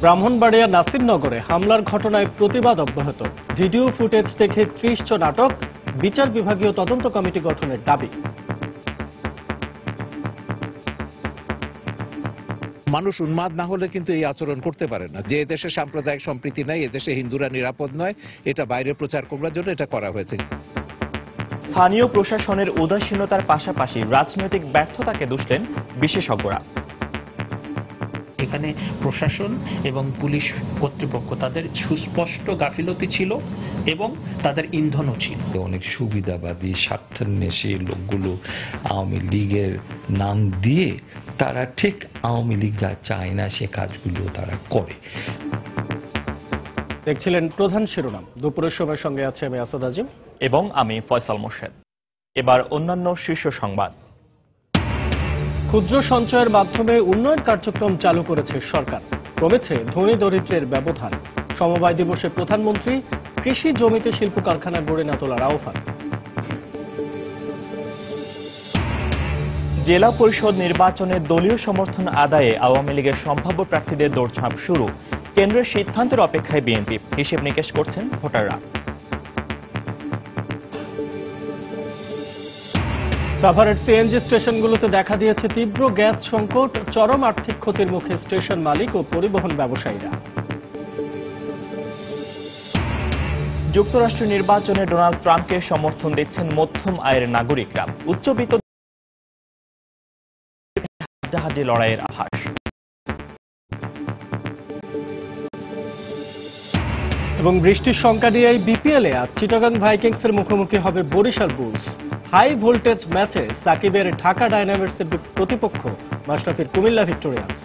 ব্রাহ্মণবাড়িয়া নাসিরনগরে হামলার ঘটনায় প্রতিবাদ অব্যাহত। ভিডিও ফুটেজ দেখে ৩০ জন আটক, বিচার বিভাগীয় তদন্ত কমিটি গঠনের দাবি। মানুষ উন্মাদ না হলে কিন্তু এই আচরণ করতে পারে না। যে দেশে সাম্প্রদায়িক সম্প্রীতি নাই, এদেশে হিন্দুরা নিরাপদ নয়, এটা বাইরে প্রচার করার জন্য এটা করা হয়েছে। স্থানীয় প্রশাসনের উদাসীনতার পাশাপাশি রাজনৈতিক ব্যর্থতাকে দুষলেন বিশেষজ্ঞরা। এখানে প্রশাসন এবং পুলিশ কর্তৃপক্ষ তাদের সুস্পষ্ট গাফিলতি ছিল এবং তাদের ইন্ধনও ছিল। অনেক সুবিধাবাদী স্বার্থান্বেষী লোকগুলো আওয়ামী লীগের নাম দিয়ে তারা ঠিক আওয়ামী লীগ যা চায় না সে কাজগুলো তারা করে। দেখছিলেন প্রধান শিরোনাম। দুপুরের সময় সঙ্গে আছে আমি আসাদ আজিম এবং আমি ফয়সাল মোর্শেদ। এবার অন্যান্য শীর্ষ সংবাদ। ক্ষুদ্র সঞ্চয়ের মাধ্যমে উন্নয়ন কার্যক্রম চালু করেছে সরকার। কমেছে ধনী দরিদ্রের ব্যবধান। সমবায় দিবসে প্রধানমন্ত্রী কৃষি জমিতে শিল্প কারখানা গড়ে না তোলার আহ্বান। জেলা পরিষদ নির্বাচনে দলীয় সমর্থন আদায়ে আওয়ামী লীগের সম্ভাব্য প্রার্থীদের দৌড়ঝাঁপ শুরু। কেন্দ্রের সিদ্ধান্তের অপেক্ষায় বিএনপি, হিসেব নিকেশ করছেন ভোটাররা। সাভারের সিএনজি স্টেশনগুলোতে দেখা দিয়েছে তীব্র গ্যাস সংকট। চরম আর্থিক ক্ষতির মুখে স্টেশন মালিক ও পরিবহন ব্যবসায়ীরা। যুক্তরাষ্ট্র নির্বাচনে ডোনাল্ড ট্রাম্পকে সমর্থন দিচ্ছেন মধ্যম আয়ের নাগরিকরা। উচ্চবিত্ত হাড্ডাহাড্ডি লড়াইয়ের আভাস। এবং বৃষ্টির শঙ্কা নিয়ে বিপিএলে আজ চিটাগাং ভাইকিংসের মুখোমুখি হবে বরিশাল বুলস। হাই ভোল্টেজ ম্যাচে সাকিবের ঢাকা ডায়নামাইটসের প্রতিপক্ষ মাশরাফির কুমিল্লা ভিক্টোরিয়ান্স।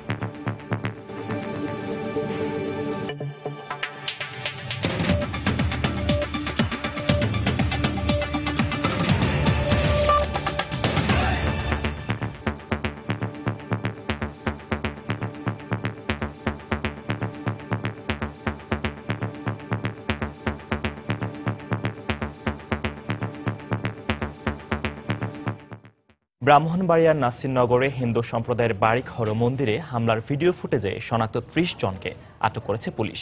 ব্রাহ্মণবাড়িয়ার নাসিরনগরে হিন্দু সম্প্রদায়ের বাড়িঘর ও মন্দিরে হামলার ভিডিও ফুটেজে শনাক্ত ৩০ জনকে আটক করেছে পুলিশ।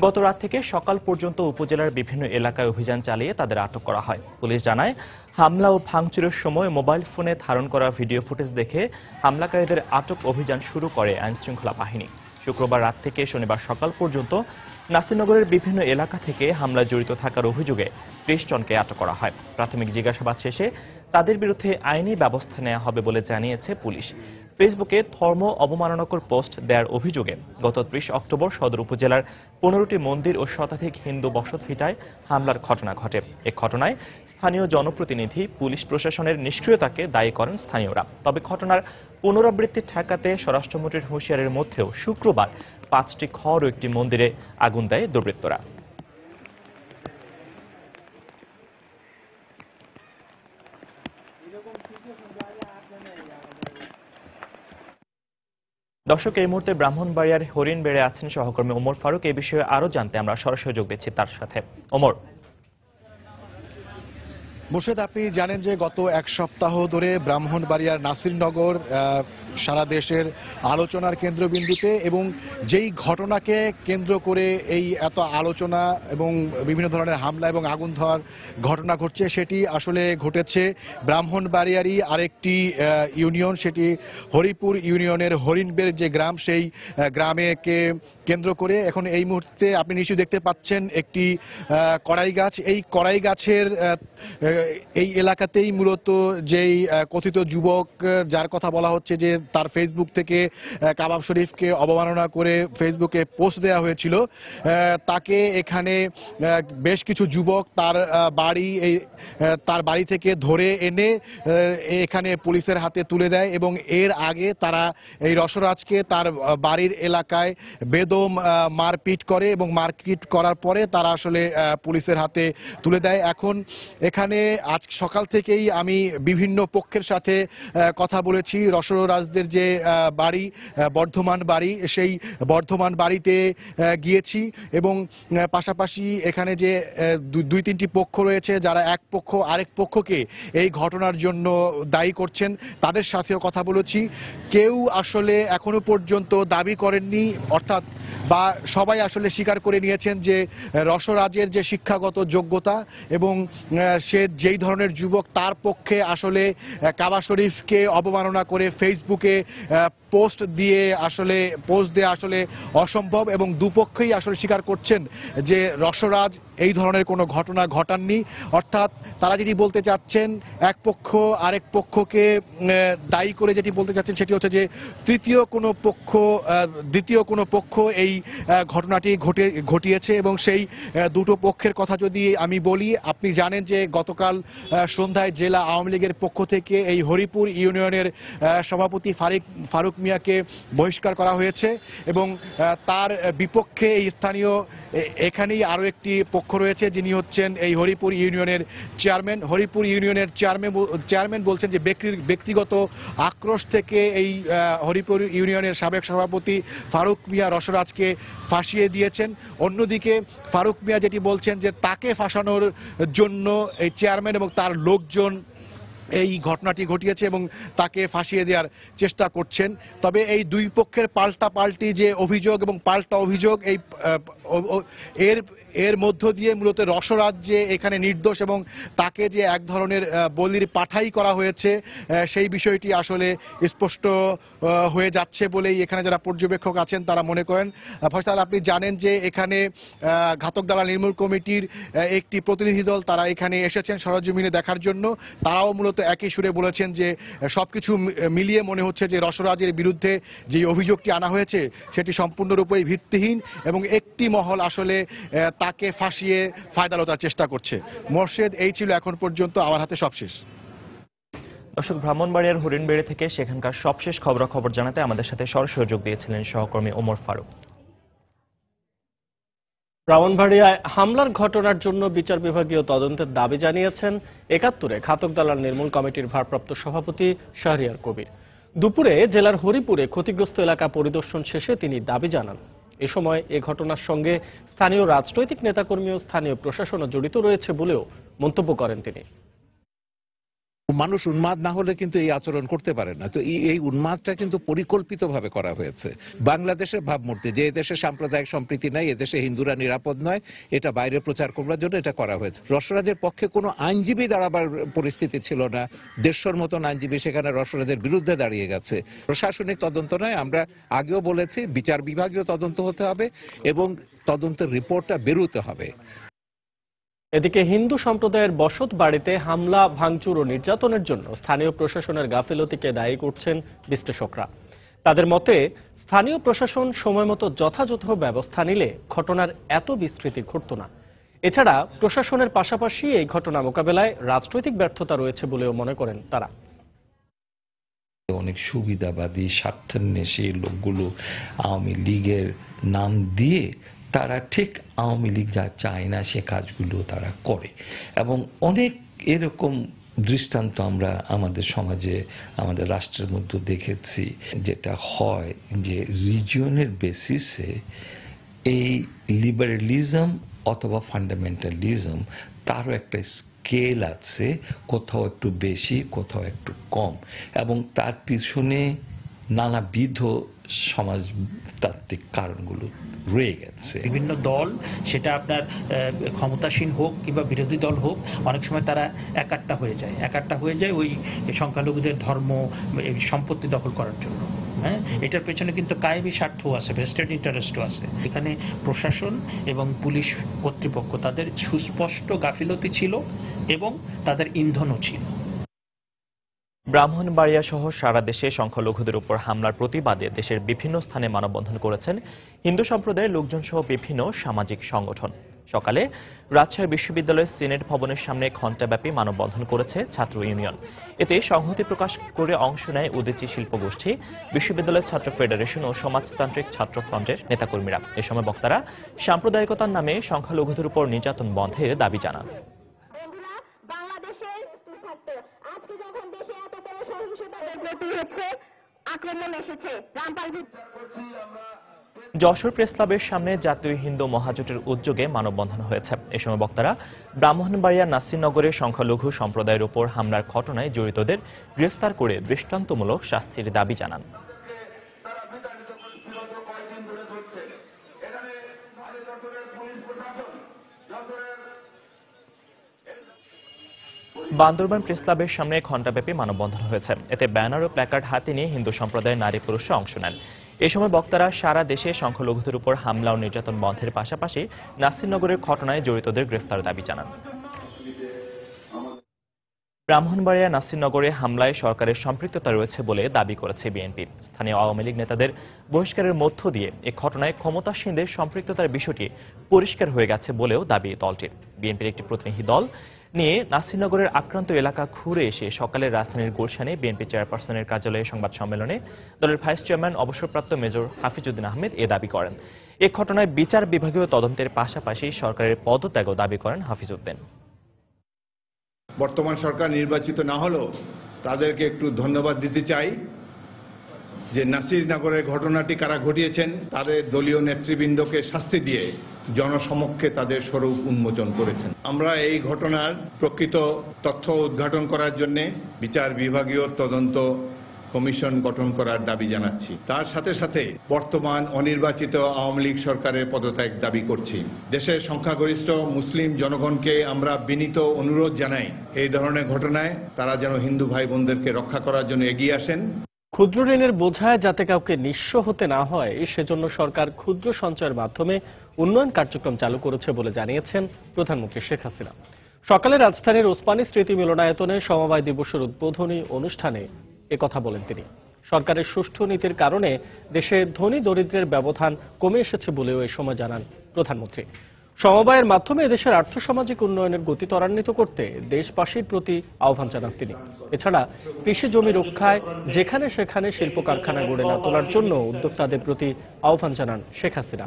গত রাত থেকে সকাল পর্যন্ত উপজেলার বিভিন্ন এলাকায় অভিযান চালিয়ে তাদের আটক করা হয়। পুলিশ জানায়, হামলা ও ভাঙচুরের সময় মোবাইল ফোনে ধারণ করা ভিডিও ফুটেজ দেখে হামলাকারীদের আটক অভিযান শুরু করে আইনশৃঙ্খলা বাহিনী। শুক্রবার রাত থেকে শনিবার সকাল পর্যন্ত নাসিরনগরের বিভিন্ন এলাকা থেকে হামলায় জড়িত থাকার অভিযোগে ৩০ জনকে আটক করা হয়। প্রাথমিক জিজ্ঞাসাবাদ শেষে তাদের বিরুদ্ধে আইনি ব্যবস্থা নেওয়া হবে বলে জানিয়েছে পুলিশ। ফেসবুকে ধর্ম অবমাননাকর পোস্ট দেওয়ার অভিযোগে গত ৩০ অক্টোবর সদর উপজেলার ১৫টি মন্দির ও শতাধিক হিন্দু বসতভিটায় হামলার ঘটনা ঘটে। এ ঘটনায় স্থানীয় জনপ্রতিনিধি, পুলিশ প্রশাসনের নিষ্ক্রিয়তাকে দায়ী করেন স্থানীয়রা। তবে ঘটনার পুনরাবৃত্তি ঠেকাতে স্বরাষ্ট্রমন্ত্রীর হুঁশিয়ারির মধ্যেও শুক্রবার ৫টি ঘর ও একটি মন্দিরে আগুন দেয় দুর্বৃত্তরা। দর্শক, এই মুহূর্তে ব্রাহ্মণবাড়িয়ার হরিণবেড়ে আছেন সহকর্মী ওমর ফারুক। এই বিষয়ে আরো জানতে আমরা সরাসরি যোগ দিচ্ছি তার সাথে। ওমর। মোর্শেদ, আপনি জানেন যে গত এক সপ্তাহ ধরে ব্রাহ্মণবাড়িয়ার নাসিরনগর সারা দেশের আলোচনার কেন্দ্রবিন্দুতে, এবং যেই ঘটনাকে কেন্দ্র করে এই এত আলোচনা এবং বিভিন্ন ধরনের হামলা এবং আগুন ধোয়ার ঘটনা ঘটছে, সেটি আসলে ঘটেছে ব্রাহ্মণবাড়িয়ারই আরেকটি ইউনিয়ন, সেটি হরিপুর ইউনিয়নের হরিণবেড় যে গ্রাম, সেই গ্রামেকে কেন্দ্র করে। এখন এই মুহূর্তে আপনি নিশ্চয়ই দেখতে পাচ্ছেন একটি কড়াই গাছ। এই কড়াই গাছের এই এলাকাতেই মূলত যেই কথিত যুবক, যার কথা বলা হচ্ছে যে তার ফেসবুক থেকে কাবাব শরীফকে অবমাননা করে ফেসবুকে পোস্ট দেওয়া হয়েছিল, তাকে এখানে বেশ কিছু যুবক তার বাড়ি থেকে ধরে এনে এখানে পুলিশের হাতে তুলে দেয়, এবং এর আগে তারা এই রসরাজকে তার বাড়ির এলাকায় বেদম মারপিট করে, এবং মারপিট করার পরে তারা আসলে পুলিশের হাতে তুলে দেয়। এখন এখানে আজ সকাল থেকেই আমি বিভিন্ন পক্ষের সাথে কথা বলেছি। রসরাজদের যে বাড়ি, বর্ধমান বাড়ি, সেই বর্ধমান বাড়িতে গিয়েছি, এবং পাশাপাশি এখানে যে দুই তিনটি পক্ষ রয়েছে যারা এক পক্ষ আরেক পক্ষকে এই ঘটনার জন্য দায়ী করছেন, তাদের সাথেও কথা বলেছি। কেউ আসলে এখনো পর্যন্ত দাবি করেননি, অর্থাৎ বা সবাই আসলে স্বীকার করে নিয়েছেন যে রসরাজের যে শিক্ষাগত যোগ্যতা এবং সে যেই ধরনের যুবক, তার পক্ষে আসলে কাবা শরীফকে অবমাননা করে ফেসবুকে পোস্ট দেওয়া আসলে অসম্ভব, এবং দুপক্ষই আসলে স্বীকার করছেন যে রসরাজ এই ধরনের কোনো ঘটনা ঘটাননি। অর্থাৎ তারা যেটি বলতে চাচ্ছেন, এক পক্ষ আরেক পক্ষকে দায়ী করে যেটি বলতে চাচ্ছেন সেটি হচ্ছে যে দ্বিতীয় কোনো পক্ষ এই ঘটনাটি ঘটিয়েছে। এবং সেই দুটো পক্ষের কথা যদি আমি বলি, আপনি জানেন যে গতকাল সন্ধ্যায় জেলা আওয়ামী লীগের পক্ষ থেকে এই হরিপুর ইউনিয়নের সভাপতি ফারুক মিয়াকে বহিষ্কার করা হয়েছে, এবং তার বিপক্ষে এই স্থানীয় এখানেই আরো একটি পক্ষ রয়েছে, যিনি হচ্ছেন এই হরিপুর ইউনিয়নের চেয়ারম্যান। হরিপুর ইউনিয়নের চেয়ারম্যান বলছেন যে ব্যক্তিগত আক্রোশ থেকে এই হরিপুর ইউনিয়নের সাবেক সভাপতি ফারুক মিয়া রসরাজকে ফাঁসিয়ে দিয়েছেন। অন্যদিকে ফারুক মিয়া যেটি বলছেন যে তাকে ফাঁসানোর জন্য এই চেয়ারম্যান এবং তার লোকজন এই ঘটনাটি ঘটিয়েছে এবং তাকে ফাঁসিয়ে দেওয়ার চেষ্টা করছেন। তবে এই দুই পক্ষের পাল্টাপাল্টি যে অভিযোগ এবং পাল্টা অভিযোগ, এর মধ্য দিয়ে মূলত রসরাজ যে এখানে নির্দোষ এবং তাকে যে এক ধরনের বলির পাঠাই করা হয়েছে, সেই বিষয়টি আসলে স্পষ্ট হয়ে যাচ্ছে বলেই এখানে যারা পর্যবেক্ষক আছেন তারা মনে করেন। ফয়সাল, আপনি জানেন যে এখানে ঘাতক দালাল নির্মূল কমিটির একটি প্রতিনিধি দল তারা এখানে এসেছেন সরজমিনে দেখার জন্য। তারাও মূলত একই সুরে বলেছেন যে সবকিছু মিলিয়ে মনে হচ্ছে যে রসরাজের বিরুদ্ধে যে অভিযোগটি আনা হয়েছে সেটি সম্পূর্ণরূপেই ভিত্তিহীন, এবং একটি মহল আসলে তাকে ফাঁসিয়ে ফায়দা লোটার চেষ্টা করছে। মোর্শেদ, এই ছিল এখন পর্যন্ত আমার হাতে সবশেষ। দর্শক, ব্রাহ্মণবাড়িয়ার হরিণবেড়ি থেকে সেখানকার সবশেষ খবরাখবর জানাতে আমাদের সাথে সরাসরি যোগ দিয়েছিলেন সহকর্মী ওমর ফারুক। ব্রাহ্মণবাড়িয়ায় হামলার ঘটনার জন্য বিচার বিভাগীয় তদন্তের দাবি জানিয়েছেন ৭১-এ ঘাতক দালাল নির্মূল কমিটির ভারপ্রাপ্ত সভাপতি শাহরিয়ার কবির। দুপুরে জেলার হরিপুরে ক্ষতিগ্রস্ত এলাকা পরিদর্শন শেষে তিনি দাবি জানান। এ সময় এ ঘটনার সঙ্গে স্থানীয় রাজনৈতিক নেতাকর্মী ও স্থানীয় প্রশাসনও জড়িত রয়েছে বলেও মন্তব্য করেন তিনি। মানুষ উন্মাদ না হলে কিন্তু এই আচরণ করতে পারে না। তো এই উন্মাদটা কিন্তু পরিকল্পিতভাবে করা হয়েছে। বাংলাদেশের ভাবমূর্তি, যে এদেশে সাম্প্রদায়িক সম্প্রীতি নাই, এদেশে হিন্দুরা নিরাপদ নয়, এটা বাইরে প্রচার করার জন্য এটা করা হয়েছে। রসরাজের পক্ষে কোনো আইনজীবী দাঁড়াবার পরিস্থিতি ছিল না। ১৫০ মতন আইনজীবী সেখানে রসরাজের বিরুদ্ধে দাঁড়িয়ে গেছে। প্রশাসনিক তদন্ত নয়, আমরা আগেও বলেছি বিচার বিভাগীয় তদন্ত হতে হবে এবং তদন্তের রিপোর্টটা বেরোতে হবে। এদিকে হিন্দু সম্প্রদায়ের বসত বাড়িতে হামলা, ভাঙচুর ও নির্যাতনের জন্য স্থানীয় প্রশাসনের গাফিলতিকে দায়ী করছেন বিশ্লেষকরা। তাদের মতে, স্থানীয় প্রশাসন সময়মতো যথাযথ ব্যবস্থা নিলে ঘটনার এত বিস্তৃতি ঘটত না। এছাড়া প্রশাসনের পাশাপাশি এই ঘটনা মোকাবেলায় রাজনৈতিক ব্যর্থতা রয়েছে বলেও মনে করেন তারা। অনেক সুবিধাবাদী স্বার্থান্বেষী লোকগুলো আওয়ামী লীগের নাম দিয়ে তারা ঠিক আওয়ামী লীগ যা চায় না সে কাজগুলো তারা করে, এবং অনেক এরকম দৃষ্টান্ত আমরা আমাদের সমাজে, আমাদের রাষ্ট্রের মধ্যে দেখেছি। যেটা হয় যে রিজিয়নের বেসিসে এই লিবারেলিজম অথবা ফান্ডামেন্টালিজম তারও একটা স্কেল আছে, কোথাও একটু বেশি, কোথাও একটু কম, এবং তার পিছনে নানাবিধ সমাজতাত্ত্বিক কারণগুলো রয়ে গেছে। বিভিন্ন দল, সেটা আপনার ক্ষমতাসীন হোক কিংবা বিরোধী দল হোক, অনেক সময় তারা একাট্টা হয়ে যায় ওই সংখ্যালঘুদের ধর্ম, সম্পত্তি দখল করার জন্য। হ্যাঁ, এটার পেছনে কিন্তু কায়েমি স্বার্থ আছে, ভেস্টেড ইন্টারেস্টও আছে। এখানে প্রশাসন এবং পুলিশ কর্তৃপক্ষ তাদের সুস্পষ্ট গাফিলতি ছিল এবং তাদের ইন্ধনও ছিল। ব্রাহ্মণবাড়িয়া সহ সারা দেশে সংখ্যালঘুদের উপর হামলার প্রতিবাদে দেশের বিভিন্ন স্থানে মানববন্ধন করেছেন হিন্দু সম্প্রদায়ের লোকজন সহ বিভিন্ন সামাজিক সংগঠন। সকালে রাজশাহী বিশ্ববিদ্যালয়ের সিনেট ভবনের সামনে ঘণ্টাব্যাপী মানববন্ধন করেছে ছাত্র ইউনিয়ন। এতে সংহতি প্রকাশ করে অংশ নেয় উদীচী শিল্পগোষ্ঠী, বিশ্ববিদ্যালয়ের ছাত্র ফেডারেশন ও সমাজতান্ত্রিক ছাত্র ফ্রন্টের নেতাকর্মীরা। এ সময় বক্তারা সাম্প্রদায়িকতার নামে সংখ্যালঘুদের উপর নির্যাতন বন্ধের দাবি জানান। যশোর প্রেস ক্লাবের সামনে জাতীয় হিন্দু মহাজোটের উদ্যোগে মানববন্ধন হয়েছে। এ সময় বক্তারা ব্রাহ্মণবাড়িয়ার নাসিরনগরে সংখ্যালঘু সম্প্রদায়ের উপর হামলার ঘটনায় জড়িতদের গ্রেফতার করে দৃষ্টান্তমূলক শাস্তির দাবি জানান। বান্দরবান প্রেস ক্লাবের সামনে ঘণ্টাব্যাপী মানববন্ধন হয়েছে। এতে ব্যানার ও প্ল্যাকার্ড হাতে নিয়ে হিন্দু সম্প্রদায়ের নারী পুরুষরা অংশ নেন। এ সময় বক্তারা সারা দেশে সংখ্যালঘুদের উপর হামলা ও নির্যাতন বন্ধের পাশাপাশি নাসিরনগরের ঘটনায় জড়িতদের গ্রেফতার দাবি জানান। ব্রাহ্মণবাড়িয়া নাসিরনগরে হামলায় সরকারের সম্পৃক্ততা রয়েছে বলে দাবি করেছে বিএনপি। স্থানীয় আওয়ামী লীগ নেতাদের বহিষ্কারের মধ্য দিয়ে এ ঘটনায় ক্ষমতাসীনদের সম্পৃক্ততার বিষয়টি পরিষ্কার হয়ে গেছে বলেও দাবি দলটির। বিএনপির একটি প্রতিনিধি দল নিয়ে নাসিরনগরের আক্রান্ত এলাকা ঘুরে এসে সকালে রাজধানীর গুলশানে বিএনপি চেয়ারপারসনের কার্যালয়ে সংবাদ সম্মেলনে দলের ভাইস চেয়ারম্যান অবসরপ্রাপ্ত মেজর হাফিজউদ্দিন আহমেদ এ দাবি করেন। এ ঘটনায় বিচার বিভাগীয় তদন্তের পাশাপাশি সরকারের পদত্যাগও দাবি করেন হাফিজউদ্দিন। বর্তমান সরকার নির্বাচিত না হলেও তাদেরকে একটু ধন্যবাদ দিতে চাই যে নাসিরনগরের ঘটনাটি কারা ঘটিয়েছেন তাদের দলীয় নেতৃবৃন্দকে শাস্তি দিয়ে জনসমক্ষে তাদের স্বরূপ উন্মোচন করেছেন। আমরা এই ঘটনার প্রকৃত তথ্য উদ্ঘাটন করার জন্য বিচার বিভাগীয় তদন্ত কমিশন গঠন করার দাবি জানাচ্ছি। তার সাথে সাথে বর্তমান অনির্বাচিত আওয়ামী লীগ সরকারের পদত্যাগ দাবি করছি। দেশের সংখ্যাগরিষ্ঠ মুসলিম জনগণকে আমরা বিনীত অনুরোধ জানাই এই ধরনের ঘটনায় তারা যেন হিন্দু ভাই বোনদেরকে রক্ষা করার জন্য এগিয়ে আসেন। ক্ষুদ্র ঋণের বোঝায় যাতে কাউকে নিঃস্ব হতে না হয় সেজন্য সরকার ক্ষুদ্র সঞ্চয়ের মাধ্যমে উন্নয়ন কার্যক্রম চালু করেছে বলে জানিয়েছেন প্রধানমন্ত্রী শেখ হাসিনা। সকালে রাজধানীর ওসমানী স্মৃতি মিলনায়তনে সমবায় দিবসের উদ্বোধনী অনুষ্ঠানে একথা বলেন তিনি। সরকারের সুষ্ঠু নীতির কারণে দেশে ধনী দরিদ্রের ব্যবধান কমে এসেছে বলেও এ সময় জানান প্রধানমন্ত্রী। সমবায়ের মাধ্যমে দেশের আর্থসামাজিক উন্নয়নের গতি ত্বরান্বিত করতে দেশবাসীর প্রতি আহ্বান জানান তিনি। এছাড়া কৃষি জমি রক্ষায় যেখানে সেখানে শিল্প কারখানা গড়ে না তোলার জন্য উদ্যোক্তাদের প্রতি আহ্বান জানান শেখ হাসিনা।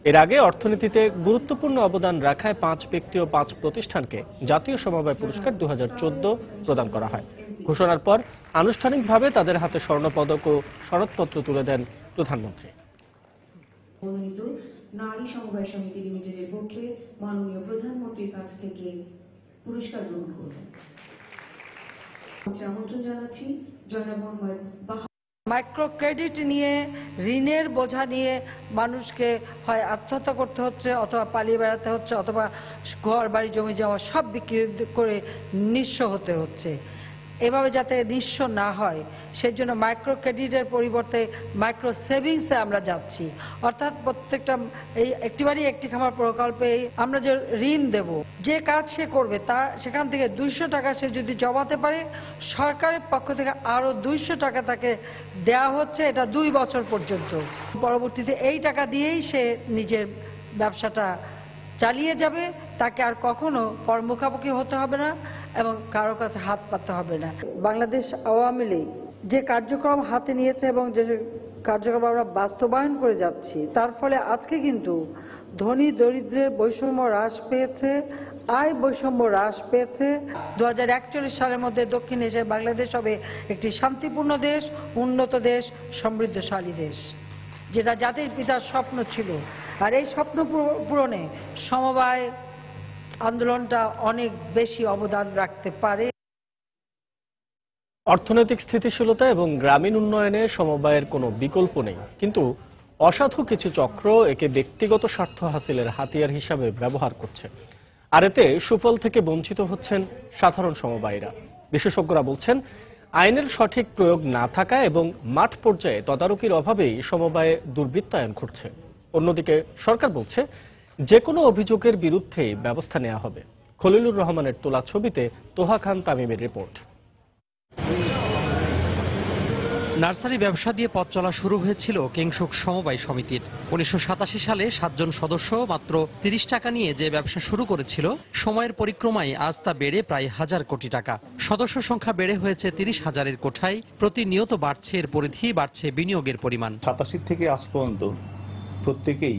এর আগে অর্থনীতিতে গুরুত্বপূর্ণ অবদান রাখায় 5 ব্যক্তি ও 5 প্রতিষ্ঠানকে জাতীয় সমবায় পুরস্কার 2014 প্রদান করা হয়। ঘোষণার পর আনুষ্ঠানিকভাবে তাদের হাতে স্বর্ণপদক ও সনদপত্র তুলে দেন প্রধানমন্ত্রী। নারী সমবায় সমিতি লিমিটেডের পক্ষে মাননীয় প্রধানমন্ত্রীর কাছ থেকে পুরস্কার গ্রহণ করবেন। আমন্ত্রণ জানাচ্ছি জনাব মোহাম্মদ মাইক্রো ক্রেডিট নিয়ে ঋণের বোঝা নিয়ে মানুষকে হয় আত্মহত্যা করতে হচ্ছে অথবা পালিয়ে বেড়াতে হচ্ছে অথবা ঘর বাড়ি জমি জমা সব বিক্রি করে নিঃস্ব হতে হচ্ছে। এভাবে যাতে নিঃস্ব না হয় সেজন্য মাইক্রো ক্রেডিটের পরিবর্তে মাইক্রো সেভিংসে আমরা যাচ্ছি। অর্থাৎ প্রত্যেকটা এই একটি বাড়ি একটি খামার প্রকল্পে আমরা যে ঋণ দেব, যে কাজ সে করবে তা সেখান থেকে 200 টাকা সে যদি জমাতে পারে সরকারের পক্ষ থেকে আরো 200 টাকা তাকে দেওয়া হচ্ছে, এটা 2 বছর পর্যন্ত। পরবর্তীতে এই টাকা দিয়েই সে নিজের ব্যবসাটা চালিয়ে যাবে, তাকে আর কখনো পর মুখামুখি হতে হবে না এবং কারো কাছে হাত পাততে হবে না। বাংলাদেশ আওয়ামী লীগ যে কার্যক্রম হাতে নিয়েছে এবং যে কার্যক্রম আমরা বাস্তবায়ন করে যাচ্ছি তার ফলে আজকে কিন্তু ধনী দরিদ্রের বৈষম্য হ্রাস পেয়েছে, আয় বৈষম্য হ্রাস পেয়েছে। 2041 সালের মধ্যে দক্ষিণ এশিয়ায় বাংলাদেশ হবে একটি শান্তিপূর্ণ দেশ, উন্নত দেশ, সমৃদ্ধশালী দেশ, যেটা জাতির পিতার স্বপ্ন ছিল। আর এই স্বপ্ন পূরণে সমবায় আন্দোলনটা অনেক বেশি অবদান রাখতে পারে। অর্থনৈতিক স্থিতিশীলতা এবং গ্রামীণ উন্নয়নে সমবায়ের কোনো বিকল্প নেই, কিন্তু অসাধু কিছু চক্র একে ব্যক্তিগত স্বার্থ হাসিলের হাতিয়ার হিসাবে ব্যবহার করছে। আর এতে সুফল থেকে বঞ্চিত হচ্ছেন সাধারণ সমবায়ীরা। বিশেষজ্ঞরা বলছেন আইনের সঠিক প্রয়োগ না থাকা এবং মাঠ পর্যায়ে তদারকির অভাবেই সমবায়ে দুর্বৃত্তায়ন ঘটছে। অন্যদিকে সরকার বলছে যে কোনো অভিযোগের বিরুদ্ধেই ব্যবস্থা নেওয়া হবে। খলিলুর রহমানের তোলা ছবিতে তোহা খান তামিমের রিপোর্ট। নার্সারি ব্যবসা দিয়ে পথ চলা শুরু হয়েছিল কিংসুক সমবায় সমিতির। 1987 সালে 7 জন সদস্য মাত্র 30 টাকা নিয়ে যে ব্যবসা শুরু করেছিল, সময়ের পরিক্রমায় আজ তা বেড়ে প্রায় 1000 কোটি টাকা। সদস্য সংখ্যা বেড়ে হয়েছে 30,000-এর কোঠায়। প্রতিনিয়ত বাড়ছে এর পরিধি, বাড়ছে বিনিয়োগের পরিমাণ। 87 থেকে আজ পর্যন্ত প্রত্যেকেই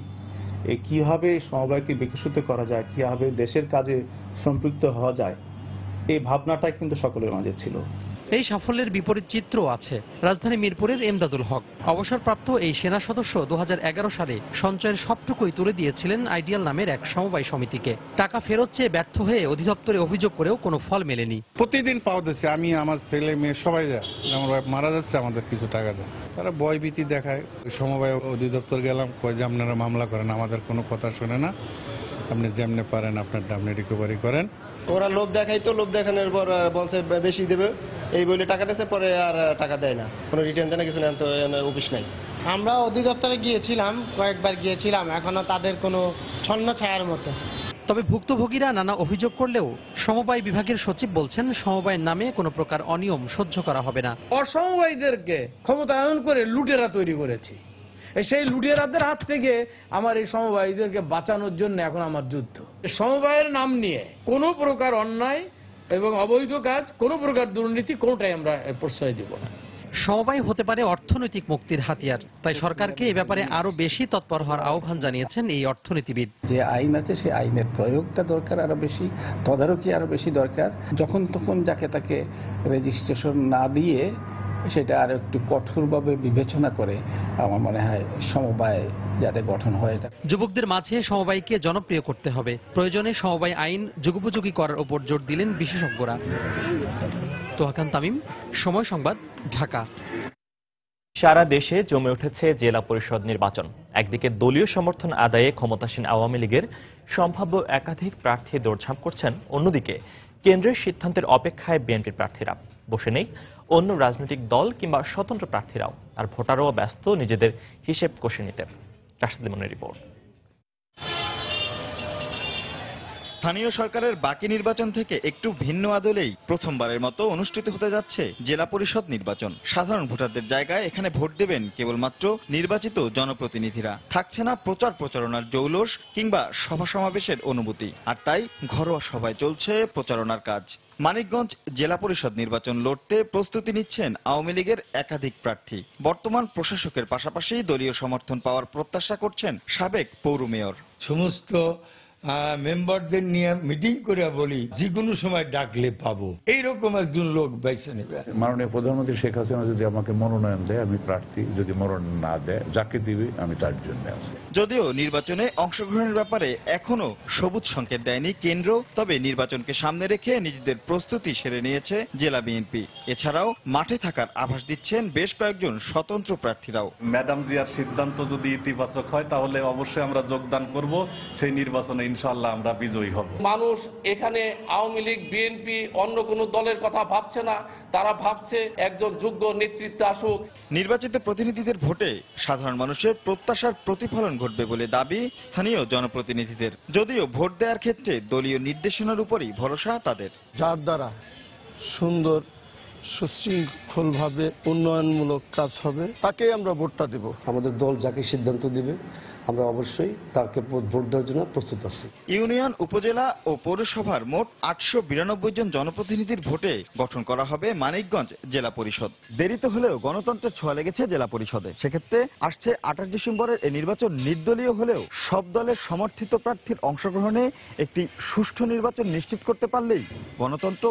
কিভাবে সমবায়কে বিকশিত করা যায়, কিভাবে দেশের কাজে সম্পৃক্ত হওয়া যায়, এই ভাবনাটাই কিন্তু সকলের মাঝে ছিল। এই সাফল্যের বিপরীত চিত্র আছে রাজধানী মিরপুরের এমদাদুল হক। অবসরপ্রাপ্ত এই সেনা সদস্য 2011 সালে সঞ্চয়ের সবটুকুই তুলে দিয়েছিলেন আইডিয়াল নামের এক সমবায় সমিতিকে। টাকা ফেরত চেয়ে ব্যর্থ হয়ে অধিদপ্তরে অভিযোগ করেও কোনো ফল মেলেনি। প্রতিদিন পাওয়া যাচ্ছে, আমি আমার ছেলে মেয়ে সবাই যায়, আমার ওয়াইফ মারা যাচ্ছে, আমাদের কিছু টাকা দেয়। তারা ভয়ভীতি দেখায়। সমবায় অধিদপ্তর গেলাম, কয় যে আপনারা মামলা করেন, আমাদের কোনো কথা শোনে না, আপনি যেমনি পারেন আপনারটা আপনি রিকভারি করেন। ওরা লোভ দেখাই, তো লোভ দেখানোর পর বলছে বেশি দেবে, এই বলে টাকা দিয়েছে, পরে আর টাকা দেয় না, কোনো রিটার্ন দেয় না, কিছু না, তো অফিস নাই। আমরা অধিদপ্তরে গিয়েছিলাম, কয়েকবার গিয়েছিলাম, এখনো তাদের কোনো ছন্ন ছায়ার মতো। তবে ভুক্তভোগীরা নানা অভিযোগ করলেও সমবায় বিভাগের সচিব বলছেন সমবায়ের নামে কোনো প্রকার অনিয়ম সহ্য করা হবে না। অসমবায়ীদেরকে ক্ষমতায়ন করে লুটেরা তৈরি করেছি, সেই লুটেরাদের হাত থেকে আমার এই সমবায়ীদেরকে বাঁচানোর জন্য এখন আমার যুদ্ধ। সমবায়ের নাম নিয়ে কোনো প্রকার অন্যায় এবং অবৈধ কাজ, কোনো প্রকার দুর্নীতি, কোনোটাই আমরা প্রশ্রয় দিব না। সমবায় হতে পারে অর্থনৈতিক মুক্তির হাতিয়ার, তাই সরকারকে এ ব্যাপারে আরো বেশি তৎপর হওয়ার আহ্বান জানিয়েছেন এই অর্থনীতিবিদ। যে আইন আছে সেই আইনের প্রয়োগটা দরকার, আরো বেশি তদারকি আরো বেশি দরকার। যখন তখন যাকে তাকে রেজিস্ট্রেশন না দিয়ে সেটা আরো একটু কঠোরভাবে বিবেচনা করে আমার মনে হয় সমবায় যাতে গঠন হয়। যুবকদের মাঝে সমবায়কে জনপ্রিয় করতে হবে, প্রয়োজনে সমবায় আইন যুগোপযোগী করার উপর জোর দিলেন বিশেষজ্ঞরা। তোহাকান তামিম, সময় সংবাদ, ঢাকা। সারা দেশে জমে উঠেছে জেলা পরিষদ নির্বাচন। একদিকে দলীয় সমর্থন আদায়ে ক্ষমতাসীন আওয়ামী লীগের সম্ভাব্য একাধিক প্রার্থী দৌড়ঝাঁপ করছেন, অন্যদিকে কেন্দ্রের সিদ্ধান্তের অপেক্ষায় বিএনপির প্রার্থীরা। বসে নেই অন্য রাজনৈতিক দল কিংবা স্বতন্ত্র প্রার্থীরাও, আর ভোটারও ব্যস্ত নিজেদের হিসেব কষে নিতে। রাশেদ লিমনের রিপোর্ট। স্থানীয় সরকারের বাকি নির্বাচন থেকে একটু ভিন্ন আদলেই প্রথমবারের মতো অনুষ্ঠিত হতে যাচ্ছে জেলা পরিষদ নির্বাচন। সাধারণ ভোটারদের জায়গায় এখানে ভোট দেবেন কেবলমাত্র নির্বাচিত জনপ্রতিনিধিরা। থাকছে না প্রচার প্রচারণার জৌলুস কিংবা সভা সমাবেশের অনুভূতি, আর তাই ঘরোয়া সভায় চলছে প্রচারণার কাজ। মানিকগঞ্জ জেলা পরিষদ নির্বাচন লড়তে প্রস্তুতি নিচ্ছেন আওয়ামী লীগের একাধিক প্রার্থী। বর্তমান প্রশাসকের পাশাপাশি দলীয় সমর্থন পাওয়ার প্রত্যাশা করছেন সাবেক পৌর মেয়র। সমস্ত মেম্বারদের নিয়ে মিটিং করে বলি যে কোনো সময় ডাকলে পাবো, এইরকম একজন লোক বেছে নেবে। মাননীয় প্রধানমন্ত্রী শেখ হাসিনা যদি আমাকে মনোনয়ন দেয় আমি প্রার্থী, যদি মনোনয়ন না দেয় যাকে দিবে আমি তার জন্য আছি। যদিও নির্বাচনে অংশগ্রহণের ব্যাপারে এখনো সবুজ সংকেত দেয়নি কেন্দ্র, তবে নির্বাচনকে সামনে রেখে নিজেদের প্রস্তুতি সেরে নিয়েছে জেলা বিএনপি। এছাড়াও মাঠে থাকার আভাস দিচ্ছেন বেশ কয়েকজন স্বতন্ত্র প্রার্থীরাও। ম্যাডাম জিয়ার সিদ্ধান্ত যদি ইতিবাচক হয় তাহলে অবশ্যই আমরা যোগদান করব, সেই নির্বাচনে ইনশাআল্লাহ আমরা বিজয়ী হব। মানুষ এখানে আওয়ামী লীগ, বিএনপি, অন্য কোনো দলের কথা ভাবছে না, তারা ভাবছে একজন যোগ্য নেতৃত্ব আসুক। নির্বাচিত প্রতিনিধিদের ভোটে সাধারণ মানুষের প্রত্যাশার প্রতিফলন ঘটবে বলে দাবি স্থানীয় জনপ্রতিনিধিদের। যদিও ভোট দেওয়ার ক্ষেত্রে দলীয় নির্দেশনার উপরই ভরসা তাদের। যার দ্বারা সুন্দর সুশৃঙ্খলভাবে উন্নয়নমূলক কাজ হবে তাকে আমরা ভোটটা দেব। আমাদের দল যাকে সিদ্ধান্ত দিবে আমরা অবশ্যই তাকে ভোট দেওয়ার জন্য প্রস্তুত আছি। ইউনিয়ন, উপজেলা ও পৌরসভার মোট 892 জন জনপ্রতিনিধির ভোটে গঠন করা হবে মানিকগঞ্জ জেলা পরিষদ। দেরিতে হলেও গণতন্ত্রের ছোঁয়া লেগেছে জেলা পরিষদে। সেক্ষেত্রে আসছে 28 ডিসেম্বরের এই নির্বাচন নির্দলীয় হলেও সব দলের সমর্থিত প্রার্থীর অংশগ্রহণে একটি সুষ্ঠু নির্বাচন নিশ্চিত করতে পারলেই গণতন্ত্র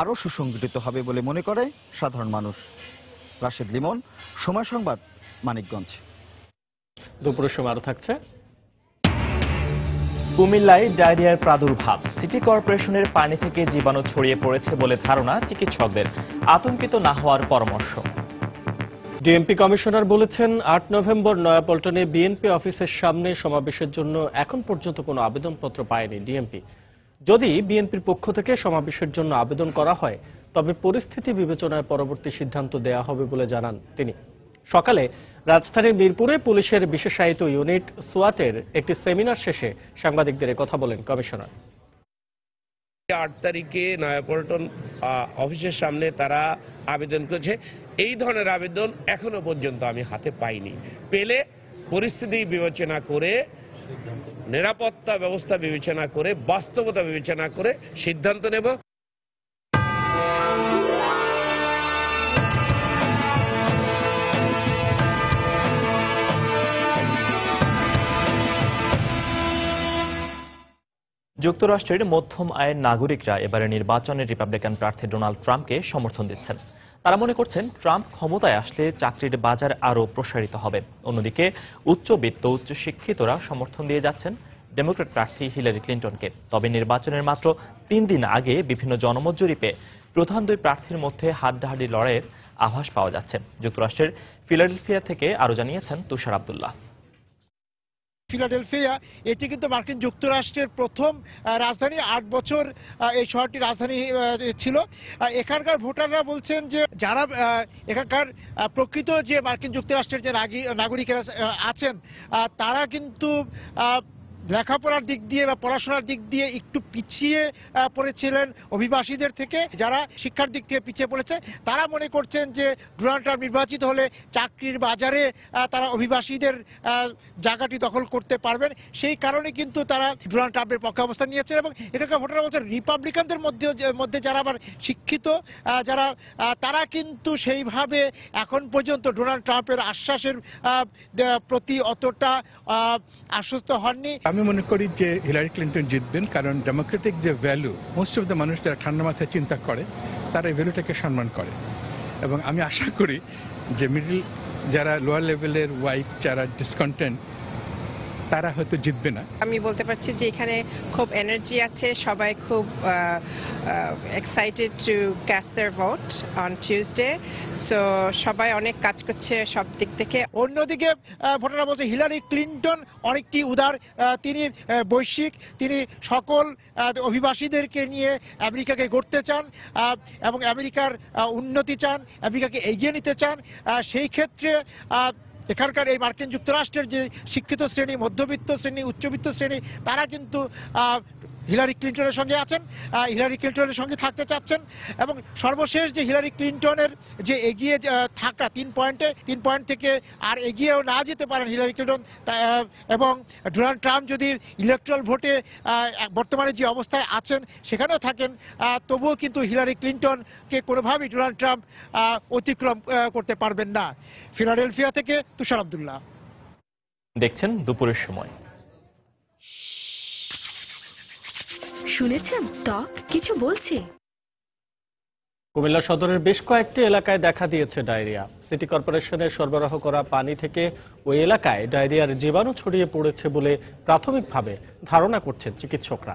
আরো সুসংগঠিত হবে বলে মনে করে সাধারণ মানুষ। রাশেদ লিমন, সময় সংবাদ, মানিকগঞ্জ। দুপুরের সময় আরো থাকছে। কুমিল্লায় ডায়রিয়ার প্রাদুর্ভাব, সিটি কর্পোরেশনের পানি থেকে জীবাণু ছড়িয়ে পড়েছে বলে ধারণা চিকিৎসকদের। আতঙ্কিত না হওয়ার পরামর্শ। ডিএমপি কমিশনার বলেছেন 8 নভেম্বর নয়াপল্টনে বিএনপি অফিসের সামনে সমাবেশের জন্য এখন পর্যন্ত কোনো আবেদনপত্র পায়নি ডিএমপি। যদি বিএনপির পক্ষ থেকে সমাবেশের জন্য আবেদন করা হয় তবে পরিস্থিতি বিবেচনায় পরবর্তী সিদ্ধান্ত দেয়া হবে বলে জানান তিনি। সকালে রাজধানীর মিরপুরে পুলিশের বিশেষায়িত ইউনিট সোয়াটের একটি সেমিনার শেষে সাংবাদিকদের কথা বলেন কমিশনার। 8 তারিখে নয়াপল্টন অফিসের সামনে তারা আবেদন করেছে। এই ধরনের আবেদন এখনো পর্যন্ত আমি হাতে পাইনি। পেলে পরিস্থিতি বিবেচনা করে, নিরাপত্তা ব্যবস্থা বিবেচনা করে, বাস্তবতা বিবেচনা করে সিদ্ধান্ত নেব। যুক্তরাষ্ট্রের মধ্যম আয়ের নাগরিকরা এবারে নির্বাচনে রিপাবলিকান প্রার্থী ডোনাল্ড ট্রাম্পকে সমর্থন দিচ্ছেন। তারা মনে করছেন ট্রাম্প ক্ষমতায় আসলে চাকরির বাজার আরও প্রসারিত হবে। অন্যদিকে উচ্চবিত্ত উচ্চশিক্ষিতরা সমর্থন দিয়ে যাচ্ছেন ডেমোক্র্যাট প্রার্থী হিলারি ক্লিন্টনকে। তবে নির্বাচনের মাত্র 3 দিন আগে বিভিন্ন জনমত জরিপে প্রধান দুই প্রার্থীর মধ্যে হাড্ডাহাড্ডি লড়াইয়ের আভাস পাওয়া যাচ্ছে। যুক্তরাষ্ট্রের ফিলাডেলফিয়া থেকে আরও জানিয়েছেন তুষার আব্দুল্লাহ। ফিলাডেলফিয়া এটি কিন্তু মার্কিন যুক্তরাষ্ট্রের প্রথম রাজধানী। 8 বছর এই শহরটি রাজধানী ছিল। এখানকার ভোটাররা বলছেন যে যারা এখানকার প্রকৃত যে মার্কিন যুক্তরাষ্ট্রের যে নাগরিকেরা আছেন তারা কিন্তু লেখাপড়ার দিক দিয়ে বা পড়াশোনার দিক দিয়ে একটু পিছিয়ে পড়েছিলেন অভিবাসীদের থেকে। যারা শিক্ষার দিক থেকে পিছিয়ে পড়েছে তারা মনে করছেন যে ডোনাল্ড ট্রাম্প নির্বাচিত হলে চাকরির বাজারে তারা অভিবাসীদের জায়গাটি দখল করতে পারবেন। সেই কারণে কিন্তু তারা ডোনাল্ড ট্রাম্পের পক্ষে অবস্থান নিয়েছেন। এবং এখানকার ভোটাররা বলছেন রিপাবলিকানদের মধ্যে যারা আবার শিক্ষিত যারা তারা কিন্তু সেইভাবে এখন পর্যন্ত ডোনাল্ড ট্রাম্পের আশ্বাসের প্রতি অতটা আশ্বস্ত হননি। আমি মনে করি যে হিলারি ক্লিন্টন জিতবেন, কারণ ডেমোক্রেটিক যে ভ্যালু মোস্ট অফ দ্য মানুষ যারা ঠান্ডা মাথায় চিন্তা করে তারা এই ভ্যালুটাকে সম্মান করে। এবং আমি আশা করি যে মিডল যারা লোয়ার লেভেলের হোয়াইট যারা ডিসকন্টেন্ট তারা হয়তো জিতবে না। আমি বলতে পারছি যে এখানে খুব এনার্জি আছে, সবাই খুব excited to cast their vote on Tuesday. So সবাই অনেক কাজ করছে সব দিক থেকে। অন্যদিকে ভোটাররা বলছে হিলারি ক্লিন্টন অনেকটি উদার, তিনি বৈশ্বিক, তিনি সকল অভিবাসীদেরকে নিয়ে আমেরিকাকে গড়তে চান এবং আমেরিকার উন্নতি চান, আমেরিকাকে এগিয়ে নিতে চান। সেই ক্ষেত্রে এখানকার এই মার্কিন যুক্তরাষ্ট্রের যে শিক্ষিত শ্রেণী, মধ্যবিত্ত শ্রেণী, উচ্চবিত্ত শ্রেণী তারা কিন্তু হিলারি ক্লিন্টনের সঙ্গে আছেন, হিলারি ক্লিন্টনের সঙ্গে থাকতে চাচ্ছেন। এবং সর্বশেষ যে হিলারি ক্লিন্টনের যে এগিয়ে থাকা 3 পয়েন্ট থেকে আর এগিয়েও না যেতে পারেন হিলারি ক্লিন্টন, এবং ডোনাল্ড ট্রাম্প যদি ইলেকট্রাল ভোটে বর্তমানে যে অবস্থায় আছেন সেখানেও থাকেন, তবুও কিন্তু হিলারি ক্লিন্টনকে কোনোভাবেই ডোনাল্ড ট্রাম্প অতিক্রম করতে পারবেন না। ফিলাডেলফিয়া থেকে তুষার আব্দুল্লাহ। দেখছেন দুপুরের সময়। শুনেছেন ত্বক কিছু বলছে। কুমিল্লা সদরের বেশ কয়েকটি এলাকায় দেখা দিয়েছে ডায়রিয়া। সিটি কর্পোরেশনের সরবরাহ করা পানি থেকে ওই এলাকায় ডায়রিয়ার জীবাণু ছড়িয়ে পড়েছে বলে প্রাথমিকভাবে ধারণা করছেন চিকিৎসকরা।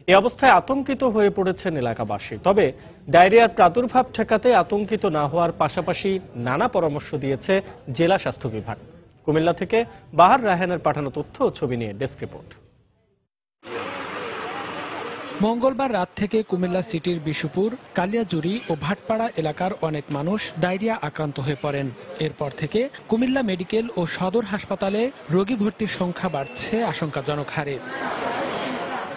এই অবস্থায় আতঙ্কিত হয়ে পড়েছেন এলাকাবাসী। তবে ডায়রিয়ার প্রাদুর্ভাব ঠেকাতে আতঙ্কিত না হওয়ার পাশাপাশি নানা পরামর্শ দিয়েছে জেলা স্বাস্থ্য বিভাগ। কুমিল্লা থেকে বাহার রায়হানের পাঠানো তথ্য ও ছবি নিয়ে ডেস্ক রিপোর্ট। মঙ্গলবার রাত থেকে কুমিল্লা সিটির বিশুপুর, কালিয়াজুড়ি ও ভাটপাড়া এলাকার অনেক মানুষ ডায়রিয়া আক্রান্ত হয়ে পড়েন। এরপর থেকে কুমিল্লা মেডিকেল ও সদর হাসপাতালে রোগী ভর্তির সংখ্যা বাড়ছে আশঙ্কাজনক হারে।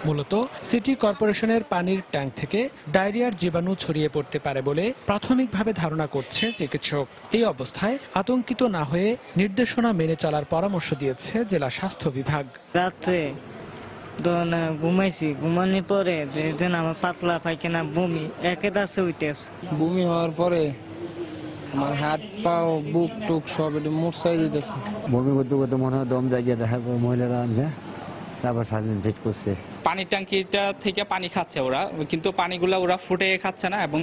মূলত সিটি কর্পোরেশনের পানির ট্যাঙ্ক থেকে ডায়রিয়ার জীবাণু ছড়িয়ে পড়তে পারে বলে প্রাথমিকভাবে ধারণা করছে চিকিৎসক। এই অবস্থায় আতঙ্কিত না হয়ে নির্দেশনা মেনে চলার পরামর্শ দিয়েছে জেলা স্বাস্থ্য বিভাগ। রাত্রে ঘুমাইছি, ঘুমানোর পরে যেদিন আমার পাতলা পায়খানা বমি একেদাসে হইতেছে। বমি হওয়ার পরে আমার হাত পা বুক টুক সব একটু মুরসাই দিতেছে। বমি করতে করতে মনে হয় দম জায়গায় দেখা মহিলারা আনছে, তারপর সারাদিন পেট করছে। পানির ট্যাঙ্কিটা থেকে পানি খাচ্ছে ওরা, কিন্তু পানিগুলো ওরা ফুটে খাচ্ছে না এবং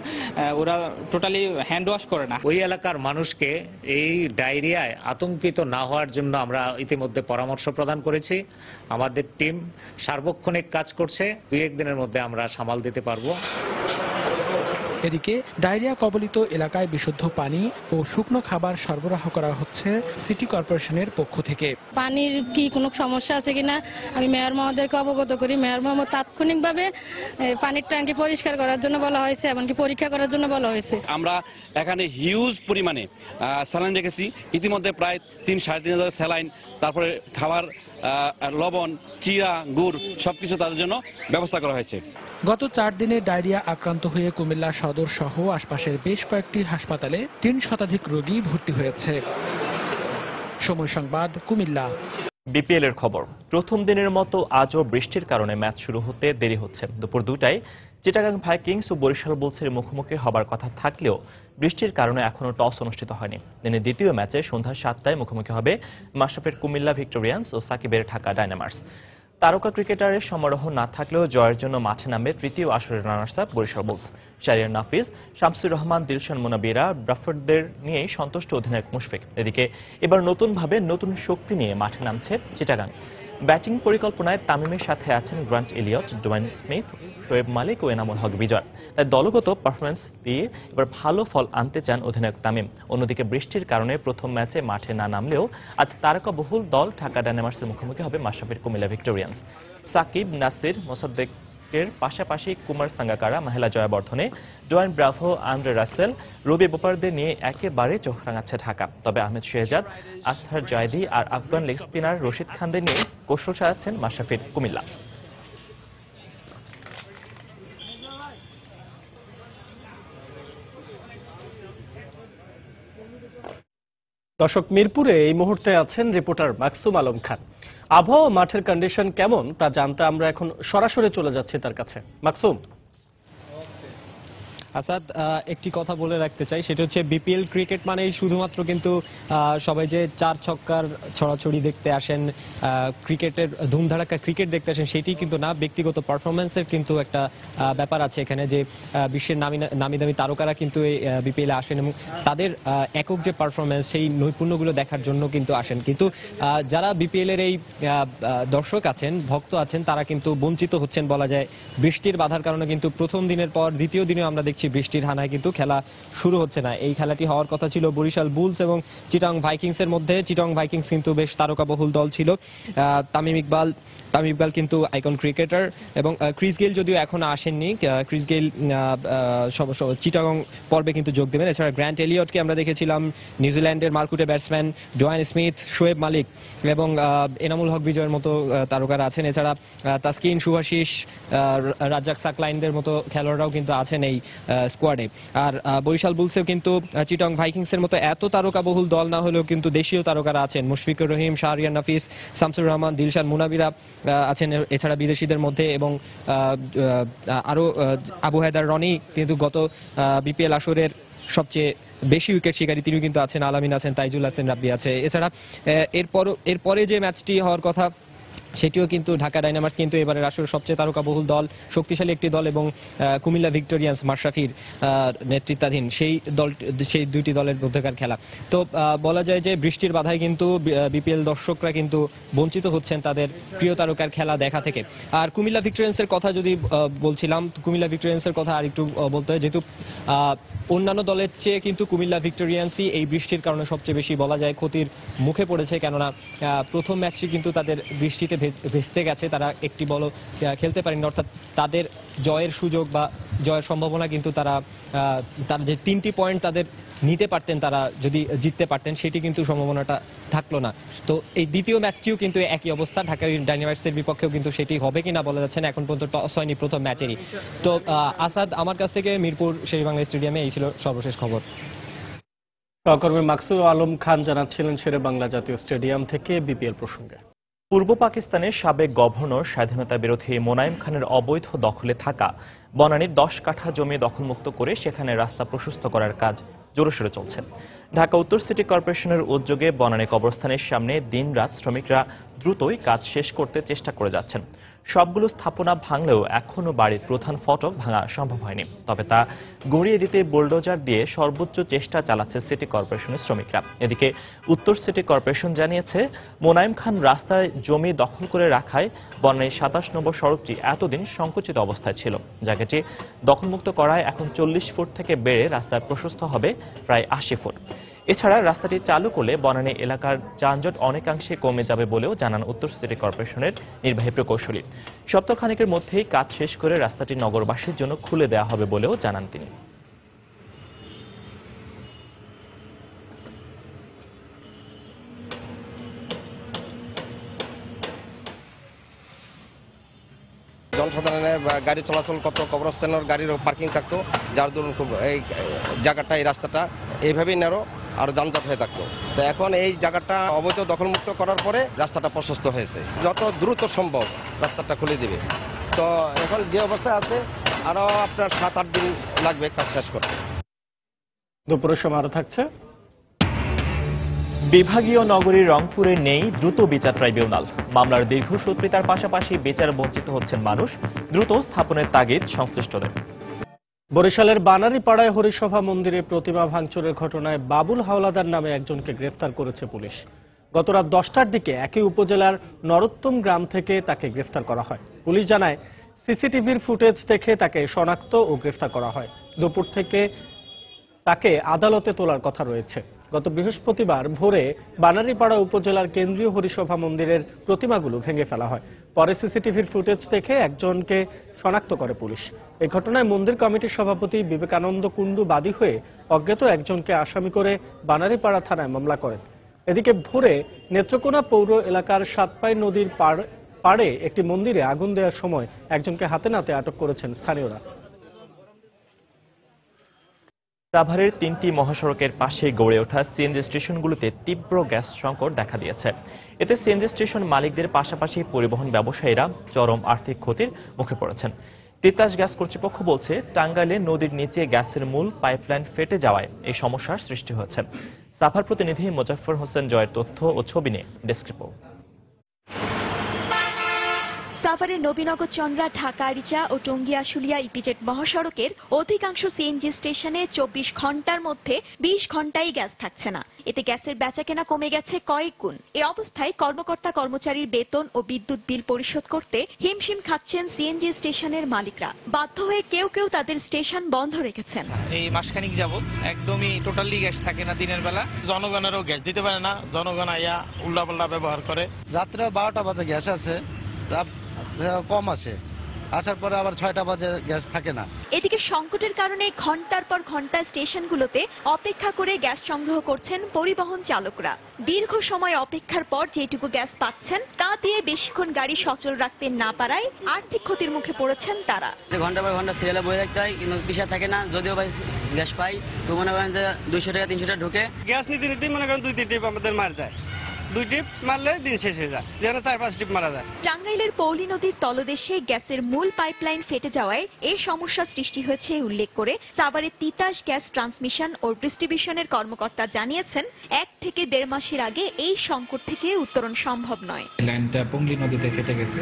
ওরা টোটালি হ্যান্ড ওয়াশ করে না। ওই এলাকার মানুষকে এই ডায়রিয়ায় আতঙ্কিত না হওয়ার জন্য আমরা ইতিমধ্যে পরামর্শ প্রদান করেছি। আমাদের টিম সার্বক্ষণিক কাজ করছে, 2-1 দিনের মধ্যে আমরা সামাল দিতে পারবো। এদিকে ডায়রিয়া কবলিত এলাকায় বিশুদ্ধ পানি ও শুকনো খাবার সরবরাহ করা হচ্ছে সিটি কর্পোরেশনের পক্ষ থেকে। পানির কি কোনো সমস্যা আছে কিনা আমি মেয়র মহোদয়কে অবগত করি। মেয়র মহোদয় তাৎক্ষণিকভাবে পানির ট্যাঙ্কি পরিষ্কার করার জন্য বলা হয়েছে, এমনকি পরীক্ষা করার জন্য বলা হয়েছে। আমরা এখানে হিউজ পরিমাণে স্যালাইন রেখেছি, ইতিমধ্যে প্রায় 3-3.5 স্যালাইন, তারপরে খাবার, লবণ, চিরা, গুড় সবকিছু তাদের জন্য ব্যবস্থা করা হয়েছে। গত 4 দিনে ডায়রিয়া আক্রান্ত হয়ে কুমিল্লা সদর সহ আশপাশের বেশ কয়েকটি হাসপাতালে 3 শতাধিক রোগী ভর্তি হয়েছে। সময় সংবাদ, কুমিল্লা। বিপিএল এর খবর। প্রথম দিনের মতো আজও বৃষ্টির কারণে ম্যাচ শুরু হতে দেরি হচ্ছে। দুপুর 2টায় চিটাগাং ভাইকিংস ও বরিশাল বুলসের মুখোমুখি হবার কথা থাকলেও বৃষ্টির কারণে এখনও টস অনুষ্ঠিত হয়নি। দিনের দ্বিতীয় ম্যাচে সন্ধ্যা 7টায় মুখোমুখি হবে মাশরাফির কুমিল্লা ভিক্টোরিয়ান্স ও সাকিবের ঢাকা ডায়নামার্স। তারকা ক্রিকেটারের সমারোহ না থাকলেও জয়ের জন্য মাঠে নামবে তৃতীয় আসরের runners up Barishal Bulls. Shahriar Nafiz, Shamsur Rahman, Dilshan Munaweera, ব্রাফোর্ডদের নিয়েই সন্তুষ্ট অধিনায়ক মুশফিক। এদিকে এবার নতুনভাবে নতুন শক্তি নিয়ে মাঠে নামছে চিটাগাং। ব্যাটিং পরিকল্পনায় তামিমের সাথে আছেন Grant Elliott, Dwayne Smith, Shoaib Malik ও এনামুল হক বিজয়। তাই দলগত পারফরম্যান্স দিয়ে এবার ভালো ফল আনতে চান অধিনায়ক তামিম। অন্যদিকে বৃষ্টির কারণে প্রথম ম্যাচে মাঠে না নামলেও আজ তারকাবহুল দল ঢাকা ডায়নামার্সের মুখোমুখি হবে মাশরাফির কুমিল্লা ভিক্টোরিয়ান্স। সাকিব, নাসির, মোসাদ্দেকের পাশাপাশি কুমার সাঙ্গাকারা, মাহেলা জয়াবর্ধনে, জোয়ান ব্রাভো, আন্দ্রে রাসেল, রবি বোপারদের নিয়ে একেবারে চোখ রাঙাচ্ছে ঢাকা। তবে আহমেদ শেহজাদ, আসহার জায়দি আর আফগান লেগ স্পিনার রশিদ খানদের নিয়ে কৌশল সাজাচ্ছেন মাশরাফির কুমিল্লা। দর্শক, মিরপুরে এই মুহূর্তে আছেন রিপোর্টার মাকসুম আলম খান। আবহাওয়া, মাঠের কন্ডিশন কেমন তা জানতে আমরা এখন সরাসরি চলে যাচ্ছি তার কাছে। মাকসুম। আসাদ, একটি কথা বলে রাখতে চাই, সেটা হচ্ছে বিপিএল ক্রিকেট মানেই শুধুমাত্র কিন্তু সবাই যে 4 ছক্কার ছড়াছড়ি দেখতে আসেন, ক্রিকেটের ধুমধাড়াক্কা ক্রিকেট দেখতে আসেন সেটি কিন্তু না। ব্যক্তিগত পারফরমেন্সের কিন্তু একটা ব্যাপার আছে এখানে, যে বিশ্বের নামি দামি তারকারা কিন্তু এই বিপিএলে আসেন এবং তাদের একক যে পারফরমেন্স সেই নৈপুণ্যগুলো দেখার জন্য কিন্তু আসেন। কিন্তু যারা বিপিএল এর এই দর্শক আছেন, ভক্ত আছেন, তারা কিন্তু বঞ্চিত হচ্ছেন বলা যায়। বৃষ্টির বাধার কারণে কিন্তু প্রথম দিনের পর দ্বিতীয় দিনেও আমরা দেখছি বৃষ্টির হানায় কিন্তু খেলা শুরু হচ্ছে না। এই খেলাটি হওয়ার কথা ছিল বরিশাল বুলস এবং চিটাগং ভাইকিংস এর মধ্যে। চিটাগং ভাইকিংস কিন্তু বেশ তারকাবহুল দল ছিল। তামিম ইকবাল কিন্তু আইকন ক্রিকেটার এবং ক্রিস গেইল যদিও এখনো আসেননি। ক্রিস গেইল চিটাগং পর্বে কিন্তু যোগ দেবেন। এছাড়া গ্র্যান্ট এলিয়টকে আমরা দেখেছিলাম, নিউজিল্যান্ডের মারকুটে ব্যাটসম্যান ডোয়েন স্মিথ, শোয়েব মালিক এবং এনামুল হক বিজয়ের মতো তারকারা আছেন। এছাড়া তাসকিন, শুভাশিস, রাজ্জাক সাকলাইনদের মতো খেলোয়াড়রাও কিন্তু আছেন এই স্কোয়াডে। আর বরিশাল বুলসেও কিন্তু চিটাগং ভাইকিংস এর মতো এত তারকাবহুল দল না হলেও কিন্তু দেশীয় তারকারা আছেন। মুশফিকুর রহিম, শাহরিয়ার নাফিস, শামসুর রহমান, দিলশান মুনাবিরা আছেন। এছাড়া বিদেশিদের মধ্যে এবং আরো আবু হায়দার রনি কিন্তু গত বিপিএল আসরের সবচেয়ে বেশি উইকেট শিকারী, তিনি কিন্তু আছেন। আলামিন আছেন, তাইজুল হাসান রাব্বি আছে। এছাড়া এরপরে যে ম্যাচটি হওয়ার কথা সেটিও কিন্তু ঢাকা ডায়নামার্স কিন্তু এবারের আসলে সবচেয়ে তারকাবহুল দল, শক্তিশালী একটি দল এবং কুমিল্লা ভিক্টোরিয়ান্স মাশরাফির নেতৃত্বাধীন সেই দুইটি দলের মধ্যকার খেলা। তো বলা যায় যে বৃষ্টির বাধায় কিন্তু বিপিএল দর্শকরা কিন্তু বঞ্চিত হচ্ছেন তাদের প্রিয় তারকার খেলা দেখা থেকে। আর কুমিল্লা ভিক্টোরিয়ান্সের কথা যদি বলছিলাম, কুমিল্লা ভিক্টোরিয়ান্সের কথা আর একটু বলতে হয়, যেহেতু অন্যান্য দলের চেয়ে কিন্তু কুমিল্লা ভিক্টোরিয়ান্সই এই বৃষ্টির কারণে সবচেয়ে বেশি বলা যায় ক্ষতির মুখে পড়েছে। কেননা প্রথম ম্যাচটি কিন্তু তাদের বৃষ্টিতে ভেস্তে গেছে, তারা একটি বলও খেলতে পারেনি। অর্থাৎ তাদের জয়ের সুযোগ বা জয়ের সম্ভাবনা কিন্তু তারা যে 3টি পয়েন্ট তাদের নিতে পারতেন, তারা যদি জিততে পারতেন, সেটি কিন্তু সম্ভাবনাটা থাকলো না। তো এই দ্বিতীয় ম্যাচটিও কিন্তু একই অবস্থা, ঢাকা ডায়নামার্সের বিপক্ষেও কিন্তু সেটি হবে কিনা বলা যাচ্ছে না, এখন পর্যন্ত টস হয়নি প্রথম ম্যাচেরই। তো আসাদ, আমার কাছ থেকে মিরপুর শেরেবাংলা স্টেডিয়ামে এই ছিল সর্বশেষ খবর। সহকর্মী মাকসুম আলম খান জানাচ্ছিলেন শেরেবাংলা জাতীয় স্টেডিয়াম থেকে বিপিএল প্রসঙ্গে। পূর্ব পাকিস্তানের সাবেক গভর্নর স্বাধীনতা বিরোধী মোনায়েম খানের অবৈধ দখলে থাকা বনানীর 10 কাঠা জমি দখলমুক্ত করে সেখানে রাস্তা প্রশস্ত করার কাজ জোরসোরে চলছে। ঢাকা উত্তর সিটি কর্পোরেশনের উদ্যোগে বনানী কবরস্থানের সামনে দিনরাত শ্রমিকরা দ্রুতই কাজ শেষ করতে চেষ্টা করে যাচ্ছেন। সবগুলো স্থাপনা ভাঙলেও এখনো বাড়ির প্রধান ফটক ভাঙা সম্ভব হয়নি। তবে তা গড়িয়ে দিতে বুলডোজার দিয়ে সর্বোচ্চ চেষ্টা চালাচ্ছে সিটি কর্পোরেশনের শ্রমিকরা। এদিকে উত্তর সিটি কর্পোরেশন জানিয়েছে, মোনায়েম খান রাস্তায় জমি দখল করে রাখায় বনানীর 27 নম্বর সড়কটি এতদিন সংকুচিত অবস্থায় ছিল। জায়গাটি দখলমুক্ত করায় এখন 40 ফুট থেকে বেড়ে রাস্তার প্রশস্ত হবে প্রায় 80 ফুট। এছাড়া রাস্তাটি চালু করলে বনানী এলাকার যানজট অনেকাংশে কমে যাবে বলেও জানান উত্তর সিটি কর্পোরেশনের নির্বাহী প্রকৌশলী। সপ্তাহখানেকের মধ্যেই কাজ শেষ করে রাস্তাটি নগরবাসীর জন্য খুলে দেওয়া হবে বলেও জানান তিনি। জনসাধারণের গাড়ি চলাচল করতো, কবরস্থানের গাড়ির পার্কিং থাকতো, যার দরুন খুব এই জায়গাটা, এই রাস্তাটা এইভাবেই নেরো আর যানজট হয়ে থাকতো। তো এখন এই জায়গাটা অবৈধ দখলমুক্ত করার পরে রাস্তাটা প্রশস্ত হয়েছে, যত দ্রুত সম্ভব রাস্তাটা খুলে দিবে। তো এখন যে অবস্থায় আছে আরো আপনার 7-8 দিন লাগবে কাজ শেষ করতে। দুপুরের সময় আরো থাকছে। বিভাগীয় নগরী রংপুরে নেই দ্রুত বিচার ট্রাইব্যুনাল। মামলার দীর্ঘসূত্রিতার পাশাপাশি বিচার বঞ্চিত হচ্ছেন মানুষ। দ্রুত স্থাপনের তাগিদ সংশ্লিষ্টদের। বরিশালের বানারীপাড়ায় হরিসভা মন্দিরে প্রতিমা ভাঙচুরের ঘটনায় বাবুল হাওলাদার নামে একজনকে গ্রেফতার করেছে পুলিশ। গত রাত 10টার দিকে একই উপজেলার নরোত্তম গ্রাম থেকে তাকে গ্রেফতার করা হয়। পুলিশ জানায়, সিসিটিভির ফুটেজ দেখে তাকে শনাক্ত ও গ্রেফতার করা হয়। দুপুর থেকে তাকে আদালতে তোলার কথা রয়েছে। গত বৃহস্পতিবার ভোরে বানারীপাড়া উপজেলার কেন্দ্রীয় হরিসভা মন্দিরের প্রতিমাগুলো ভেঙে ফেলা হয়। পরে সিসিটিভির ফুটেজ দেখে একজনকে শনাক্ত করে পুলিশ। এই ঘটনায় মন্দির কমিটির সভাপতি বিবেকানন্দ কুণ্ডু বাদী হয়ে অজ্ঞাত একজনকে আসামি করে বানারীপাড়া থানায় মামলা করেন। এদিকে ভোরে নেত্রকোনা পৌর এলাকার সাতপাই নদীর পাড়ে একটি মন্দিরে আগুন দেওয়ার সময় একজনকে হাতে নাতে আটক করেছেন স্থানীয়রা। সাভারের 3টি মহাসড়কের পাশে গড়ে ওঠা সিএনজি স্টেশনগুলোতে তীব্র গ্যাস সংকট দেখা দিয়েছে। এতে সিএনজি স্টেশন মালিকদের পাশাপাশি পরিবহন ব্যবসায়ীরা চরম আর্থিক ক্ষতির মুখে পড়েছেন। তিতাস গ্যাস কর্তৃপক্ষ বলছে, টাঙ্গাইলে নদীর নিচে গ্যাসের মূল পাইপলাইন ফেটে যাওয়ায় এই সমস্যার সৃষ্টি হয়েছে। সাভার প্রতিনিধি মোজাফফর হোসেন জয়ের তথ্য ও ছবি নিয়ে ডেস্ক রিপোর্ট। সাভারের নবীনগর চন্দ্রা, ঢাকা আরিচা ও টঙ্গী আশুলিয়া ইপিজেড মহাসড়কের অধিকাংশ সিএনজি স্টেশনে 24 ঘন্টার মধ্যে 20 ঘন্টাই গ্যাস থাকছে না। এতে গ্যাসের বেচাকেনা কমে গেছে কয়েক গুণ। এই অবস্থায় কর্মকর্তা কর্মচারীর বেতন ও বিদ্যুৎ বিল পরিশোধ করতে হিমশিম খাচ্ছেন সিএনজি স্টেশনের মালিকরা। বাধ্য হয়ে কেউ কেউ তাদের স্টেশন বন্ধ রেখেছেন। এই মাসখানিক যাবত একদমই টোটালি গ্যাস থাকে না দিনের বেলা। জনগণেরও গ্যাস দিতে পারে না, জনগণ আইয়া উল্লাপাল্লা ব্যবহার করে। রাত্রে 12টা বাজে গ্যাস আছে, কম আছে, আসার পরে আবার 6টা বাজে গ্যাস থাকে না। এদিকে সংকটের কারণে ঘন্টার পর ঘন্টা স্টেশনগুলোতে অপেক্ষা করে গ্যাস সংগ্রহ করছেন পরিবহন চালকরা। দীর্ঘ সময় অপেক্ষার পর যেটুকু গ্যাস পাচ্ছেন তা দিয়ে বেশিক্ষণ গাড়ি সচল রাখতে না পারায় আর্থিক ক্ষতির মুখে পড়েছেন তারা। ঘন্টা পর ঘন্টা সিরিয়ালে বয়ে থাকতে হয়, কিন্তু পিছা থাকে না। যদিও ভাই গ্যাস পাই তো মনে করেন যে 200 টাকা 300 টাকা ঢুকে। গ্যাস নিতে নিতে মনে করেন 2-3 ট্রিপ আমাদের মার যায়। 2 ট্রিপ মারলে দিন শেষ হয়ে যায়, যেন 4-5 ট্রিপ মারা যায়। টাঙ্গাইলের পৌলি নদীর তলদেশে গ্যাসের মূল পাইপলাইন ফেটে যাওয়ায় এই সমস্যা সৃষ্টি হয়েছে উল্লেখ করে সাভারের তিতাস গ্যাস ট্রান্সমিশন ও ডিস্ট্রিবিউশনের কর্মকর্তা জানিয়েছেন, 1 থেকে 1.5 মাসের আগে এই সংকট থেকে উত্তরণ সম্ভব নয়। লাইনটা পৌলি নদীতে ফেটে গেছে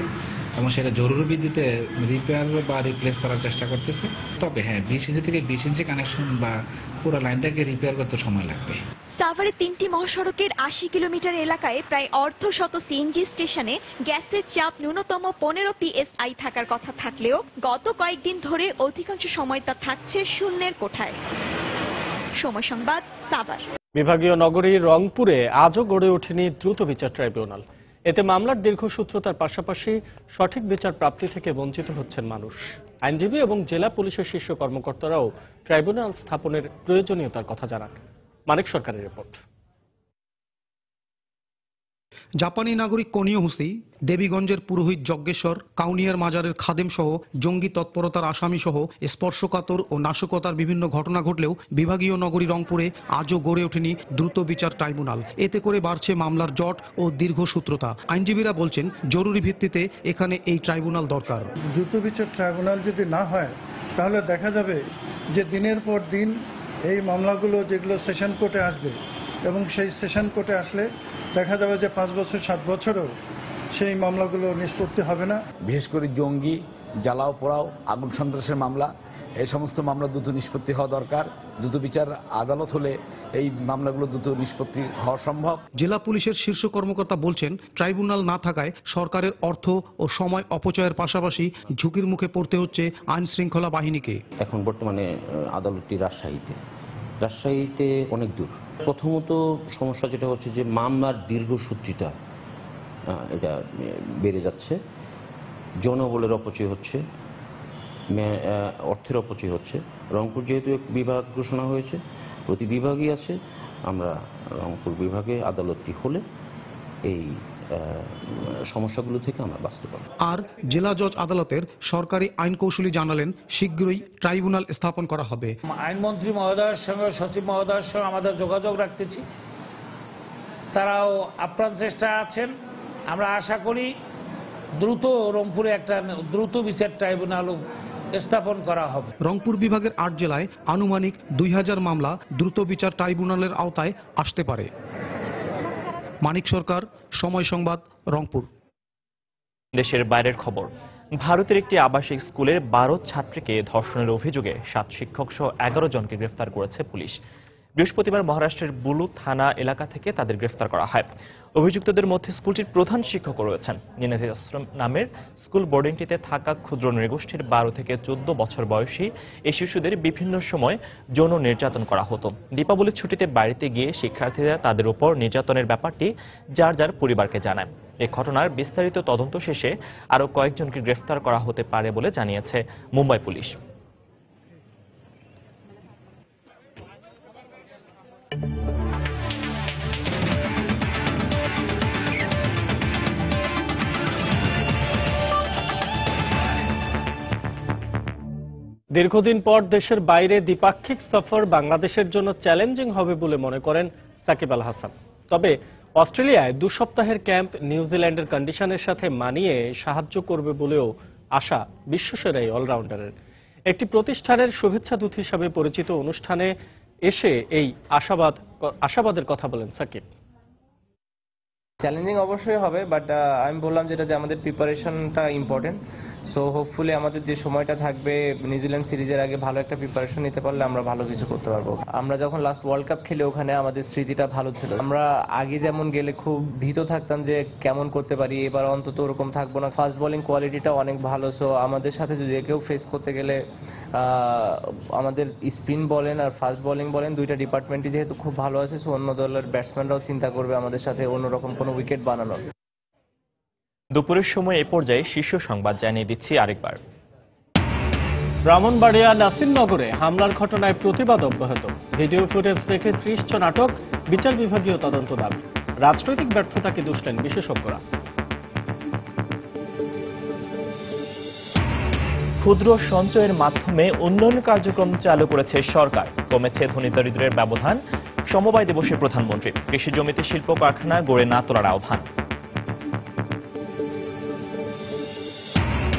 এবং সেটা জরুরি ভিত্তিতে রিপেয়ার বা রিপ্লেস করার চেষ্টা করতেছে। তবে হ্যাঁ, 20 ইঞ্চি থেকে 20 ইঞ্চি কানেকশন বা পুরো লাইনটাকে রিপেয়ার করতে সময় লাগবে। সাভারের 3টি মহাসড়কের 80 কিলোমিটার এলাকায় প্রায় অর্ধশত সিএনজি স্টেশনে গ্যাসের চাপ ন্যূনতম 15 PSI থাকার কথা থাকলেও গত কয়েকদিন ধরে অধিকাংশ সময় তা থাকছে শূন্যের কোঠায়। সময় সংবাদ, সাভার। বিভাগীয় নগরী রংপুরে আজও গড়ে ওঠেনি দ্রুত বিচার ট্রাইব্যুনাল। এতে মামলার দীর্ঘসূত্রতার পাশাপাশি সঠিক বিচার প্রাপ্তি থেকে বঞ্চিত হচ্ছেন মানুষ। আইনজীবী এবং জেলা পুলিশের শীর্ষ কর্মকর্তারাও ট্রাইব্যুনাল স্থাপনের প্রয়োজনীয়তার কথা জানান। মানিক সরকারের রিপোর্ট। জাপানি নাগরিক কনিও হুসি, দেবীগঞ্জের পুরোহিত যজ্ঞেশ্বর, কাউনিয়ার মাজারের খাদেম সহ জঙ্গি তৎপরতার আসামি সহ স্পর্শকাতর ও নাশকতার বিভিন্ন ঘটনা ঘটলেও বিভাগীয় নগরী রংপুরে আজও গড়ে ওঠেনি দ্রুত বিচার ট্রাইব্যুনাল। এতে করে বাড়ছে মামলার জট ও দীর্ঘসূত্রতা। আইনজীবীরা বলছেন, জরুরি ভিত্তিতে এখানে এই ট্রাইব্যুনাল দরকার। দ্রুত বিচার ট্রাইব্যুনাল যদি না হয় তাহলে দেখা যাবে যে দিনের পর দিন এই মামলাগুলো যেগুলো সেশন কোর্টে আসবে এবং সেই সেশন কোর্টে আসলে দেখা যাবে যে 5 বছর 7 বছরও সেই মামলাগুলো নিষ্পত্তি হবে না। বিশেষ করে জঙ্গি, জ্বালাও পোড়াও, আগুন সন্ত্রাসের মামলা, এই সমস্ত মামলা দ্রুত নিষ্পত্তি হওয়া দরকার। দ্রুত বিচার আদালত হলে এই মামলাগুলো দ্রুত নিষ্পত্তি হওয়া সম্ভব। জেলা পুলিশের শীর্ষ কর্মকর্তা বলছেন, ট্রাইব্যুনাল না থাকায় সরকারের অর্থ ও সময় অপচয়ের পাশাপাশি ঝুঁকির মুখে পড়তে হচ্ছে আইন শৃঙ্খলা বাহিনীকে। এখন বর্তমানে আদালতটি রাজশাহীতে অনেক দূর। প্রথমত সমস্যা যেটা হচ্ছে যে মামলার দীর্ঘসূত্রিতা এটা বেড়ে যাচ্ছে, জনবলের অপচয় হচ্ছে, অর্থের অপচয় হচ্ছে। রংপুর যেহেতু এক বিভাগ ঘোষণা হয়েছে, প্রতি বিভাগই আছে, আমরা রংপুর বিভাগে আদালতটি হলে এই সমস্যাগুলো থেকে আমরা বাঁচতে পারব। আর জেলা জজ আদালতের সরকারি আইন কৌশলী জানালেন, শীঘ্রই ট্রাইব্যুনাল স্থাপন করা হবে। আইনমন্ত্রী মহোদয়ের সঙ্গে সচিব মহোদয়ের সঙ্গে আমাদের যোগাযোগ রাখতেছি, তারাও আপ্রাণ চেষ্টা আছেন। আমরা আশা করি দ্রুত রংপুরে একটা দ্রুত বিচার ট্রাইব্যুনাল স্থাপন করা হবে। রংপুর বিভাগের 8 জেলায় আনুমানিক 2000 মামলা দ্রুত বিচার ট্রাইব্যুনালের আওতায় আসতে পারে। মানিক সরকার, সময় সংবাদ, রংপুর। দেশের বাইরের খবর। ভারতের একটি আবাসিক স্কুলের 12 ছাত্রীকে ধর্ষণের অভিযোগে 7 শিক্ষক সহ 11 জনকে গ্রেফতার করেছে পুলিশ। বৃহস্পতিবার মহারাষ্ট্রের বুলু থানা এলাকা থেকে তাদের গ্রেফতার করা হয়। অভিযুক্তদের মধ্যে স্কুলটির প্রধান শিক্ষকও রয়েছেন। নিনাদি আশ্রম নামের স্কুল বোর্ডিংটিতে থাকা ক্ষুদ্র নৃগোষ্ঠীর 12 থেকে 14 বছর বয়সী এই শিশুদের বিভিন্ন সময় যৌন নির্যাতন করা হতো। দীপাবলির ছুটিতে বাড়িতে গিয়ে শিক্ষার্থীরা তাদের উপর নির্যাতনের ব্যাপারটি যার যার পরিবারকে জানায়। এই ঘটনার বিস্তারিত তদন্ত শেষে আরও কয়েকজনকে গ্রেফতার করা হতে পারে বলে জানিয়েছে মুম্বাই পুলিশ। দীর্ঘদিন পর দেশের বাইরে দ্বিপাক্ষিক সফর বাংলাদেশের জন্য চ্যালেঞ্জিং হবে বলে মনে করেন সাকিব আল হাসান। তবে অস্ট্রেলিয়ায় 2 সপ্তাহের ক্যাম্প নিউজিল্যান্ডের কন্ডিশনের সাথে মানিয়ে সাহায্য করবে বলেও আশা বিশ্বসেরা এই অলরাউন্ডারের। একটি প্রতিষ্ঠানের শুভেচ্ছা দূত হিসাবে পরিচিত অনুষ্ঠানে এসে এই আশাবাদের কথা বলেন সাকিব। চ্যালেঞ্জিং অবশ্যই হবে, বাট আমি বললাম যেটা যে আমাদের প্রিপারেশনটা ইম্পর্টেন্ট। সো হোপফুলি আমাদের যে সময়টা থাকবে নিউজিল্যান্ড সিরিজের আগে ভালো একটা প্রিপারেশন নিতে পারলে আমরা ভালো কিছু করতে পারবো। আমরা যখন লাস্ট ওয়ার্ল্ড কাপ খেলে ওখানে আমাদের স্মৃতিটা ভালো ছিল। আমরা আগে যেমন গেলে খুব ভীত থাকতাম যে কেমন করতে পারি, এবার অন্তত ওরকম থাকবো না। ফাস্ট বোলিং কোয়ালিটিটা অনেক ভালো। সো আমাদের সাথে যদি কেউ ফেস করতে গেলে আমাদের স্পিন বলেন আর ফাস্ট বোলিং বলেন দুইটা ডিপার্টমেন্টই যেহেতু খুব ভালো আছে, সো অন্য দলের ব্যাটসম্যানরাও চিন্তা করবে আমাদের সাথে অন্যরকম কোনো উইকেট বানানোর। দুপুরের সময় এ পর্যায়ে শীর্ষ সংবাদ জানিয়ে দিচ্ছি আরেকবার। ব্রাহ্মণবাড়িয়া নাসিরনগরে হামলার ঘটনায় প্রতিবাদ অব্যাহত। ভিডিও ফুটেজ দেখে 30 জন আটক, বিচার বিভাগীয় তদন্ত দাবি। রাজনৈতিক ব্যর্থতাকে দুষলেন বিশেষজ্ঞরা। ক্ষুদ্র সঞ্চয়ের মাধ্যমে উন্নয়ন কার্যক্রম চালু করেছে সরকার। কমেছে ধনী দরিদ্রের ব্যবধান। সমবায় দিবসে প্রধানমন্ত্রী। কৃষি জমিতে শিল্প কারখানা গড়ে না তোলার আহ্বান।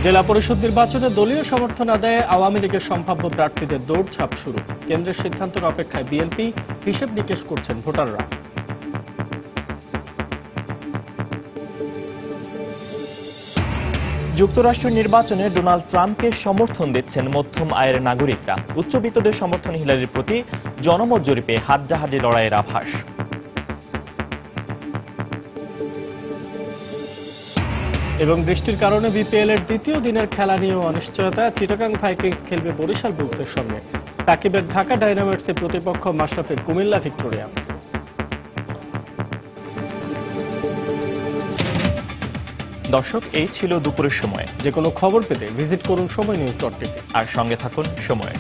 জেলা পরিষদ নির্বাচনে দলীয় সমর্থন আদায়ে আওয়ামী লীগের সম্ভাব্য প্রার্থীদের দৌড়ঝাঁপ শুরু। কেন্দ্রের সিদ্ধান্তের অপেক্ষায় বিএনপি, হিসেব নিকেশ করছেন ভোটাররা। যুক্তরাষ্ট্র নির্বাচনে ডোনাল্ড ট্রাম্পকে সমর্থন দিচ্ছেন মধ্যম আয়ের নাগরিকরা। উচ্চবিত্তদের সমর্থন হিলারির প্রতি জনমত জরিপে হাড্ডাহাড্ডি লড়াইয়ের আভাস। এবং বৃষ্টির কারণে বিপিএল এর দ্বিতীয় দিনের খেলা নিয়েও অনিশ্চয়তা। চিটাগাং ভাইকিংস খেলবে বরিশাল বুলসের সঙ্গে। সাকিবের ঢাকা ডায়নামাইটসের প্রতিপক্ষ মাশরাফির কুমিল্লা ভিক্টোরিয়ান্স। দর্শক, এই ছিল দুপুরের সময়। যে কোনো খবর পেতে ভিজিট করুন সময়নিউজ.টিভি আর সঙ্গে থাকুন সময়।